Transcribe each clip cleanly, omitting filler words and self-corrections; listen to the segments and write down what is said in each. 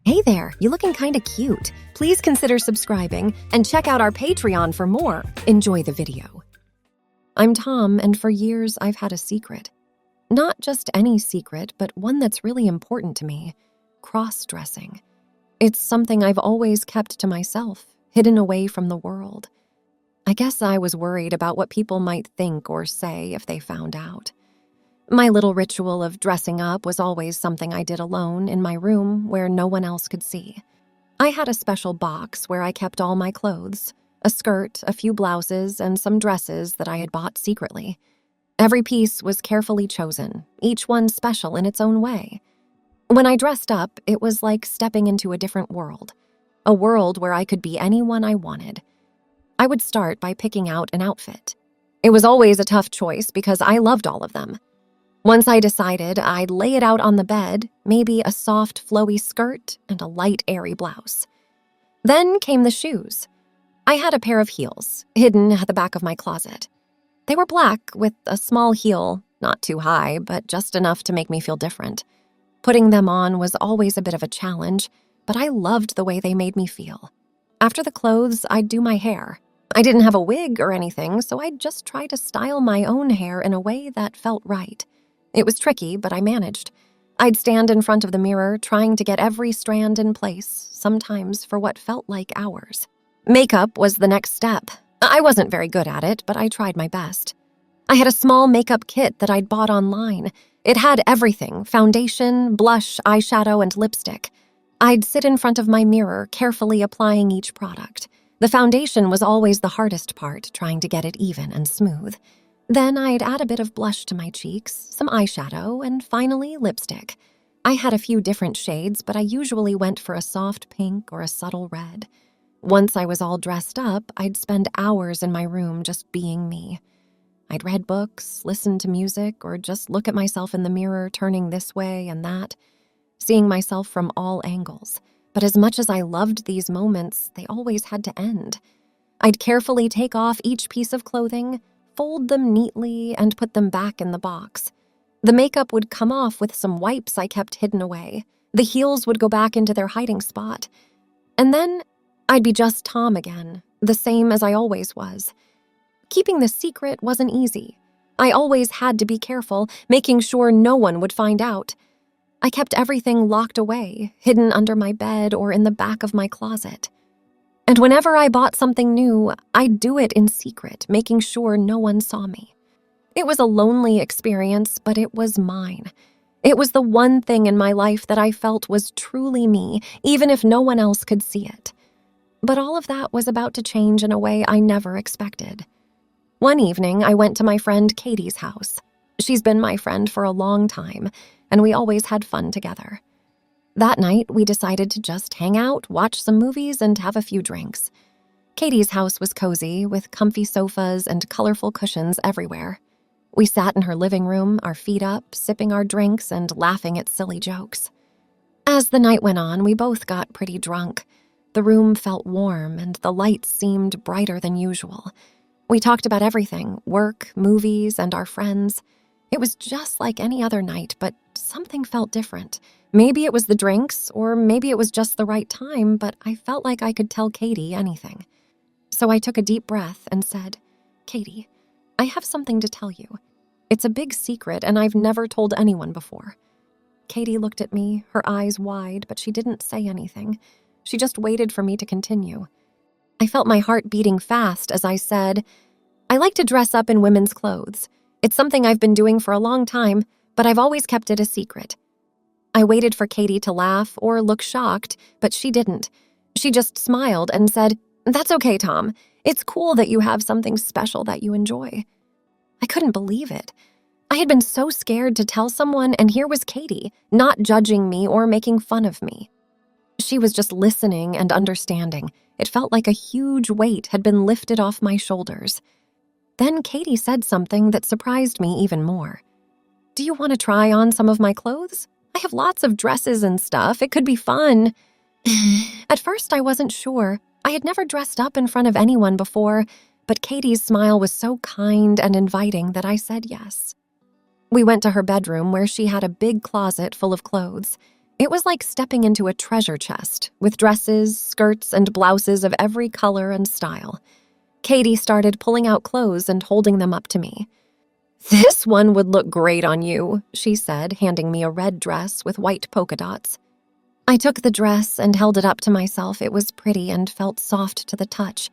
Hey there, you looking kinda cute. Please consider subscribing and check out our Patreon for more. Enjoy the video. I'm Tom, and for years I've had a secret. Not just any secret, but one that's really important to me. Crossdressing. It's something I've always kept to myself, hidden away from the world. I guess I was worried about what people might think or say if they found out. My little ritual of dressing up was always something I did alone in my room where no one else could see. I had a special box where I kept all my clothes, a skirt, a few blouses, and some dresses that I had bought secretly. Every piece was carefully chosen, each one special in its own way. When I dressed up, it was like stepping into a different world, a world where I could be anyone I wanted. I would start by picking out an outfit. It was always a tough choice because I loved all of them. Once I decided, I'd lay it out on the bed, maybe a soft, flowy skirt and a light, airy blouse. Then came the shoes. I had a pair of heels, hidden at the back of my closet. They were black with a small heel, not too high, but just enough to make me feel different. Putting them on was always a bit of a challenge, but I loved the way they made me feel. After the clothes, I'd do my hair. I didn't have a wig or anything, so I'd just try to style my own hair in a way that felt right. It was tricky, but I managed. I'd stand in front of the mirror, trying to get every strand in place, sometimes for what felt like hours. Makeup was the next step. I wasn't very good at it, but I tried my best. I had a small makeup kit that I'd bought online. It had everything: foundation, blush, eyeshadow, and lipstick. I'd sit in front of my mirror, carefully applying each product. The foundation was always the hardest part, trying to get it even and smooth. Then I'd add a bit of blush to my cheeks, some eyeshadow, and finally lipstick. I had a few different shades, but I usually went for a soft pink or a subtle red. Once I was all dressed up, I'd spend hours in my room just being me. I'd read books, listen to music, or just look at myself in the mirror, turning this way and that, seeing myself from all angles. But as much as I loved these moments, they always had to end. I'd carefully take off each piece of clothing, fold them neatly, and put them back in the box. The makeup would come off with some wipes I kept hidden away. The heels would go back into their hiding spot. And then I'd be just Tom again, the same as I always was. Keeping the secret wasn't easy. I always had to be careful, making sure no one would find out. I kept everything locked away, hidden under my bed or in the back of my closet. And whenever I bought something new, I'd do it in secret, making sure no one saw me. It was a lonely experience, but it was mine. It was the one thing in my life that I felt was truly me, even if no one else could see it. But all of that was about to change in a way I never expected. One evening, I went to my friend Katie's house. She's been my friend for a long time, and we always had fun together. That night, we decided to just hang out, watch some movies, and have a few drinks. Katie's house was cozy, with comfy sofas and colorful cushions everywhere. We sat in her living room, our feet up, sipping our drinks and laughing at silly jokes. As the night went on, we both got pretty drunk. The room felt warm, and the lights seemed brighter than usual. We talked about everything: work, movies, and our friends. It was just like any other night, but something felt different. Maybe it was the drinks, or maybe it was just the right time, but I felt like I could tell Katie anything. So I took a deep breath and said, "Katie, I have something to tell you. It's a big secret, and I've never told anyone before." Katie looked at me, her eyes wide, but she didn't say anything. She just waited for me to continue. I felt my heart beating fast as I said, "I like to dress up in women's clothes. It's something I've been doing for a long time, but I've always kept it a secret." I waited for Katie to laugh or look shocked, but she didn't. She just smiled and said, "That's okay, Tom. It's cool that you have something special that you enjoy." I couldn't believe it. I had been so scared to tell someone, and here was Katie, not judging me or making fun of me. She was just listening and understanding. It felt like a huge weight had been lifted off my shoulders. Then Katie said something that surprised me even more. "Do you want to try on some of my clothes? I have lots of dresses and stuff. It could be fun." At first, I wasn't sure. I had never dressed up in front of anyone before, but Katie's smile was so kind and inviting that I said yes. We went to her bedroom where she had a big closet full of clothes. It was like stepping into a treasure chest with dresses, skirts, and blouses of every color and style. Katie started pulling out clothes and holding them up to me. "This one would look great on you," she said, handing me a red dress with white polka dots. I took the dress and held it up to myself. It was pretty and felt soft to the touch.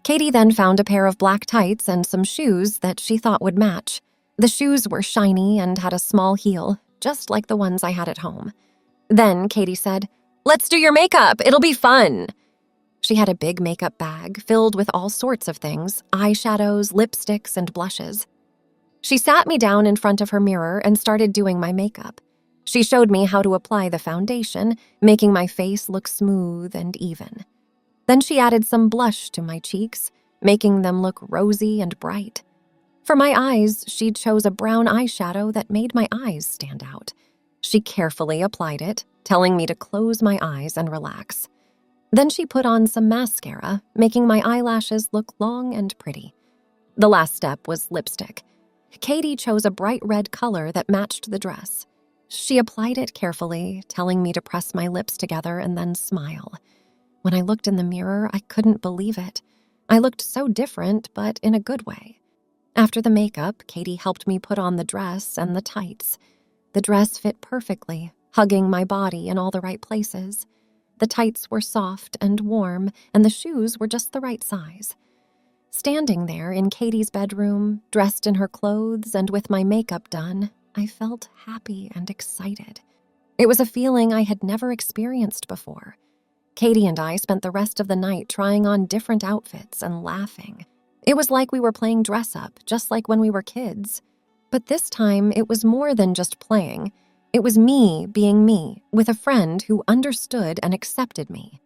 Katie then found a pair of black tights and some shoes that she thought would match. The shoes were shiny and had a small heel, just like the ones I had at home. Then Katie said, "Let's do your makeup. It'll be fun." She had a big makeup bag filled with all sorts of things, eyeshadows, lipsticks, and blushes. She sat me down in front of her mirror and started doing my makeup. She showed me how to apply the foundation, making my face look smooth and even. Then she added some blush to my cheeks, making them look rosy and bright. For my eyes, she chose a brown eyeshadow that made my eyes stand out. She carefully applied it, telling me to close my eyes and relax. Then she put on some mascara, making my eyelashes look long and pretty. The last step was lipstick. Katie chose a bright red color that matched the dress. She applied it carefully, telling me to press my lips together and then smile. When I looked in the mirror, I couldn't believe it. I looked so different, but in a good way. After the makeup, Katie helped me put on the dress and the tights. The dress fit perfectly, hugging my body in all the right places. The tights were soft and warm, and the shoes were just the right size. Standing there in Katie's bedroom, dressed in her clothes and with my makeup done, I felt happy and excited. It was a feeling I had never experienced before. Katie and I spent the rest of the night trying on different outfits and laughing. It was like we were playing dress-up, just like when we were kids. But this time, it was more than just playing. It was me being me, with a friend who understood and accepted me.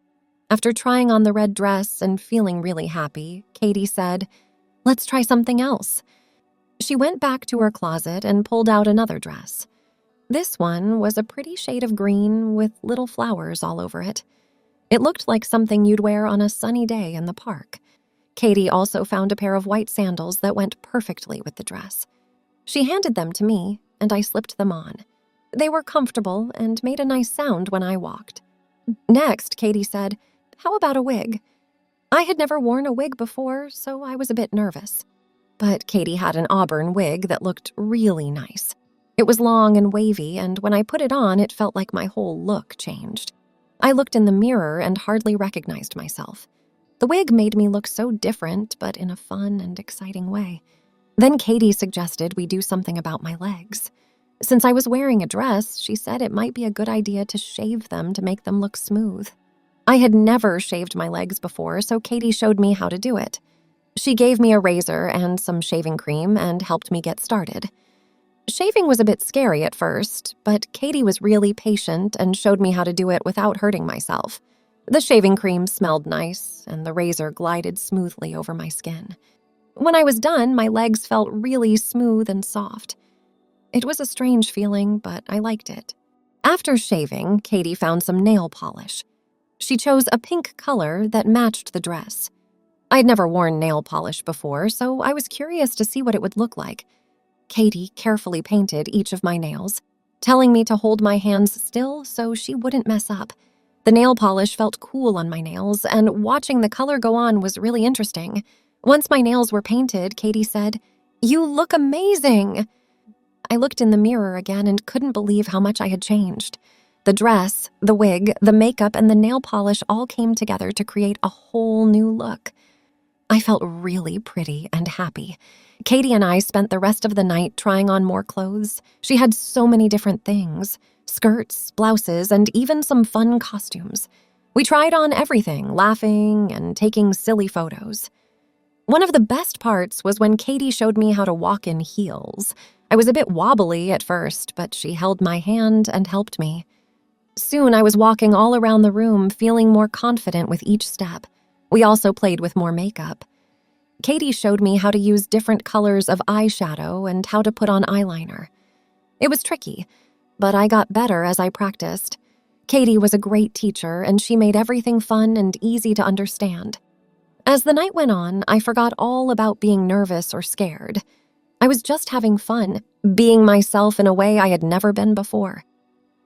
After trying on the red dress and feeling really happy, Katie said, "Let's try something else." She went back to her closet and pulled out another dress. This one was a pretty shade of green with little flowers all over it. It looked like something you'd wear on a sunny day in the park. Katie also found a pair of white sandals that went perfectly with the dress. She handed them to me, and I slipped them on. They were comfortable and made a nice sound when I walked. Next, Katie said, "How about a wig?" I had never worn a wig before, so I was a bit nervous. But Katie had an auburn wig that looked really nice. It was long and wavy, and when I put it on, it felt like my whole look changed. I looked in the mirror and hardly recognized myself. The wig made me look so different, but in a fun and exciting way. Then Katie suggested we do something about my legs. Since I was wearing a dress, she said it might be a good idea to shave them to make them look smooth. I had never shaved my legs before, so Katie showed me how to do it. She gave me a razor and some shaving cream and helped me get started. Shaving was a bit scary at first, but Katie was really patient and showed me how to do it without hurting myself. The shaving cream smelled nice, and the razor glided smoothly over my skin. When I was done, my legs felt really smooth and soft. It was a strange feeling, but I liked it. After shaving, Katie found some nail polish. She chose a pink color that matched the dress. I'd never worn nail polish before, so I was curious to see what it would look like. Katie carefully painted each of my nails, telling me to hold my hands still so she wouldn't mess up. The nail polish felt cool on my nails, and watching the color go on was really interesting. Once my nails were painted, Katie said, "You look amazing!" I looked in the mirror again and couldn't believe how much I had changed. The dress, the wig, the makeup, and the nail polish all came together to create a whole new look. I felt really pretty and happy. Katie and I spent the rest of the night trying on more clothes. She had so many different things: skirts, blouses, and even some fun costumes. We tried on everything, laughing and taking silly photos. One of the best parts was when Katie showed me how to walk in heels. I was a bit wobbly at first, but she held my hand and helped me. Soon I was walking all around the room, feeling more confident with each step. We also played with more makeup. Katie showed me how to use different colors of eyeshadow and how to put on eyeliner. It was tricky, but I got better as I practiced. Katie was a great teacher, and she made everything fun and easy to understand. As the night went on, I forgot all about being nervous or scared. I was just having fun, being myself in a way I had never been before.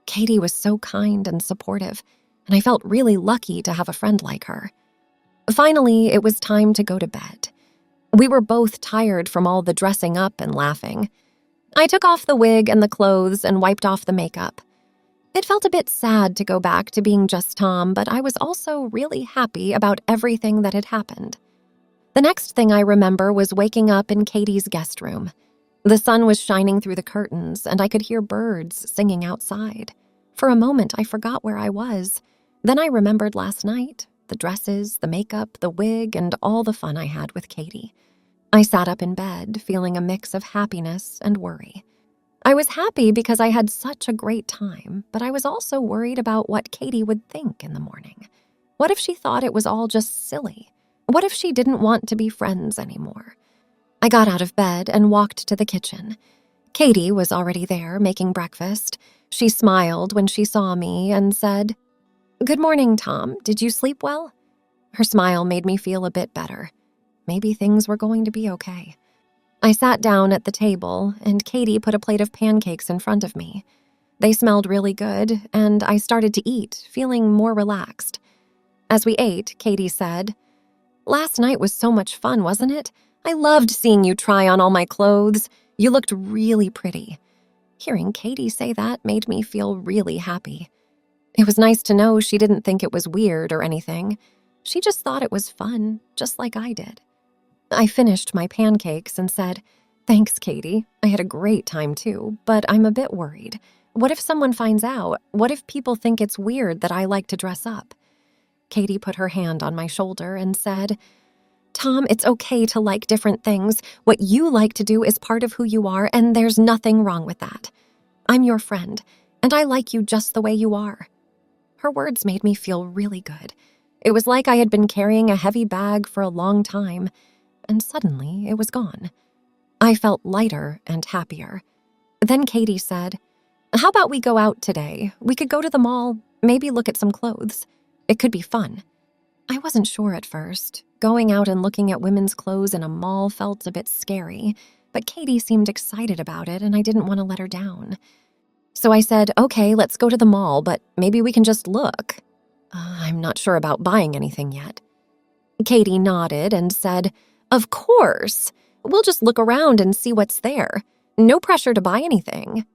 Katie was so kind and supportive, and I felt really lucky to have a friend like her. Finally, it was time to go to bed. We were both tired from all the dressing up and laughing. I took off the wig and the clothes and wiped off the makeup. It felt a bit sad to go back to being just Tom, but I was also really happy about everything that had happened. The next thing I remember was waking up in Katie's guest room. The sun was shining through the curtains, and I could hear birds singing outside. For a moment, I forgot where I was. Then I remembered last night, the dresses, the makeup, the wig, and all the fun I had with Katie. I sat up in bed, feeling a mix of happiness and worry. I was happy because I had such a great time, but I was also worried about what Katie would think in the morning. What if she thought it was all just silly? What if she didn't want to be friends anymore? I got out of bed and walked to the kitchen. Katie was already there, making breakfast. She smiled when she saw me and said, "Good morning, Tom. Did you sleep well?" Her smile made me feel a bit better. Maybe things were going to be okay. I sat down at the table, and Katie put a plate of pancakes in front of me. They smelled really good, and I started to eat, feeling more relaxed. As we ate, Katie said, "Last night was so much fun, wasn't it? I loved seeing you try on all my clothes. You looked really pretty." Hearing Katie say that made me feel really happy. It was nice to know she didn't think it was weird or anything. She just thought it was fun, just like I did. I finished my pancakes and said, "Thanks, Katie. I had a great time too, but I'm a bit worried. What if someone finds out? What if people think it's weird that I like to dress up?" Katie put her hand on my shoulder and said, "Tom, it's okay to like different things. What you like to do is part of who you are, and there's nothing wrong with that. I'm your friend, and I like you just the way you are." Her words made me feel really good. It was like I had been carrying a heavy bag for a long time, and suddenly it was gone. I felt lighter and happier. Then Katie said, "How about we go out today? We could go to the mall, maybe look at some clothes. It could be fun." I wasn't sure at first. Going out and looking at women's clothes in a mall felt a bit scary, but Katie seemed excited about it, and I didn't want to let her down. So I said, "Okay, let's go to the mall, but maybe we can just look. I'm not sure about buying anything yet." Katie nodded and said, "Of course. We'll just look around and see what's there. No pressure to buy anything."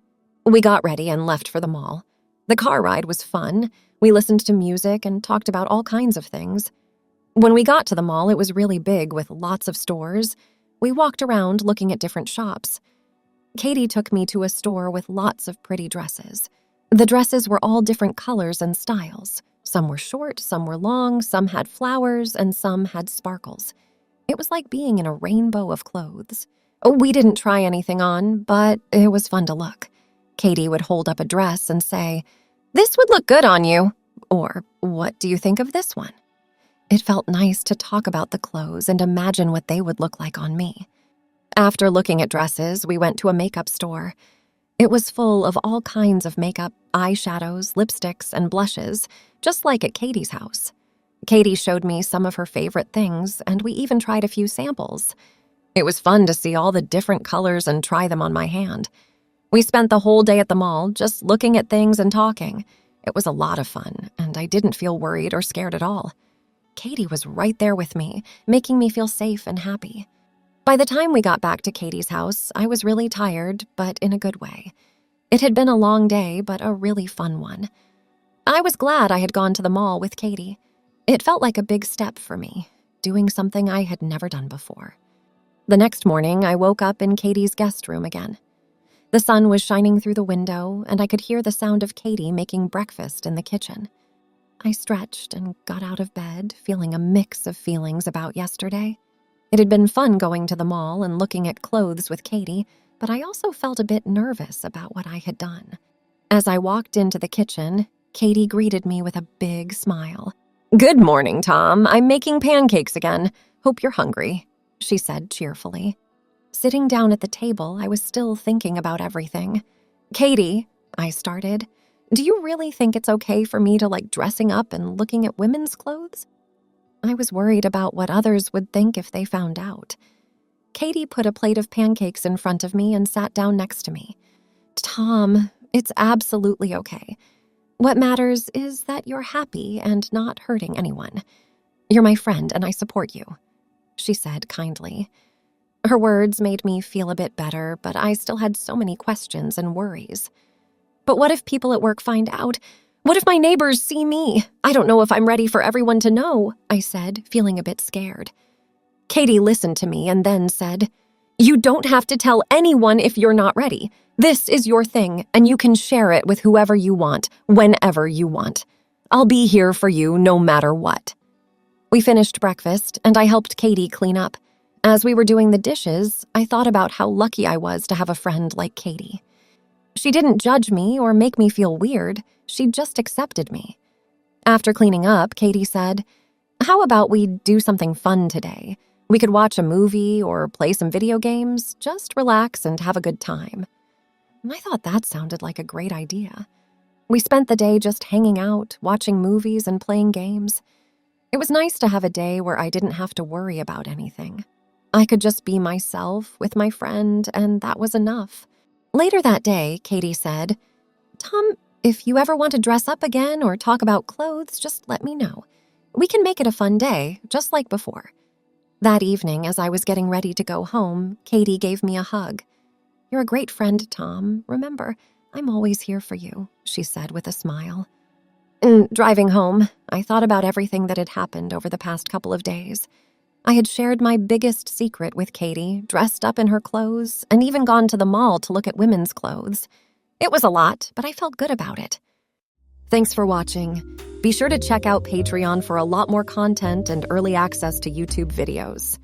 We got ready and left for the mall. The car ride was fun. We listened to music and talked about all kinds of things. When we got to the mall, it was really big with lots of stores. We walked around looking at different shops. Katie took me to a store with lots of pretty dresses. The dresses were all different colors and styles. Some were short, some were long, some had flowers, and some had sparkles. It was like being in a rainbow of clothes. We didn't try anything on, but it was fun to look. Katie would hold up a dress and say, "This would look good on you," or "What do you think of this one?" It felt nice to talk about the clothes and imagine what they would look like on me. After looking at dresses, we went to a makeup store. It was full of all kinds of makeup, eyeshadows, lipsticks, and blushes, just like at Katie's house. Katie showed me some of her favorite things, and we even tried a few samples. It was fun to see all the different colors and try them on my hand. We spent the whole day at the mall just looking at things and talking. It was a lot of fun, and I didn't feel worried or scared at all. Katie was right there with me, making me feel safe and happy. By the time we got back to Katie's house, I was really tired, but in a good way. It had been a long day, but a really fun one. I was glad I had gone to the mall with Katie. It felt like a big step for me, doing something I had never done before. The next morning, I woke up in Katie's guest room again. The sun was shining through the window, and I could hear the sound of Katie making breakfast in the kitchen. I stretched and got out of bed, feeling a mix of feelings about yesterday. It had been fun going to the mall and looking at clothes with Katie, but I also felt a bit nervous about what I had done. As I walked into the kitchen, Katie greeted me with a big smile. "Good morning, Tom. I'm making pancakes again. Hope you're hungry," she said cheerfully. Sitting down at the table, I was still thinking about everything. "Katie," I started, "do you really think it's okay for me to like dressing up and looking at women's clothes?" I was worried about what others would think if they found out. Katie put a plate of pancakes in front of me and sat down next to me. "Tom, It's absolutely okay. What matters is that you're happy and not hurting anyone. You're my friend and I support you," she said kindly. Her words made me feel a bit better, but I still had so many questions and worries. But what if people at work find out? What if my neighbors see me? I don't know if I'm ready for everyone to know, I said, feeling a bit scared. Katie listened to me and then said, "You don't have to tell anyone if you're not ready. This is your thing, and you can share it with whoever you want, whenever you want. I'll be here for you no matter what." We finished breakfast, and I helped Katie clean up. As we were doing the dishes, I thought about how lucky I was to have a friend like Katie. She didn't judge me or make me feel weird. She just accepted me. After cleaning up, Katie said, "How about we do something fun today? We could watch a movie or play some video games, just relax and have a good time." And I thought that sounded like a great idea. We spent the day just hanging out, watching movies and playing games. It was nice to have a day where I didn't have to worry about anything. I could just be myself with my friend, and that was enough. Later that day, Katie said, "Tom, if you ever want to dress up again or talk about clothes, just let me know. We can make it a fun day, just like before." That evening, as I was getting ready to go home, Katie gave me a hug. "You're a great friend, Tom. Remember, I'm always here for you," she said with a smile. Driving home, I thought about everything that had happened over the past couple of days. I had shared my biggest secret with Katie, dressed up in her clothes, and even gone to the mall to look at women's clothes. It was a lot, but I felt good about it. Thanks for watching. Be sure to check out Patreon for a lot more content and early access to YouTube videos.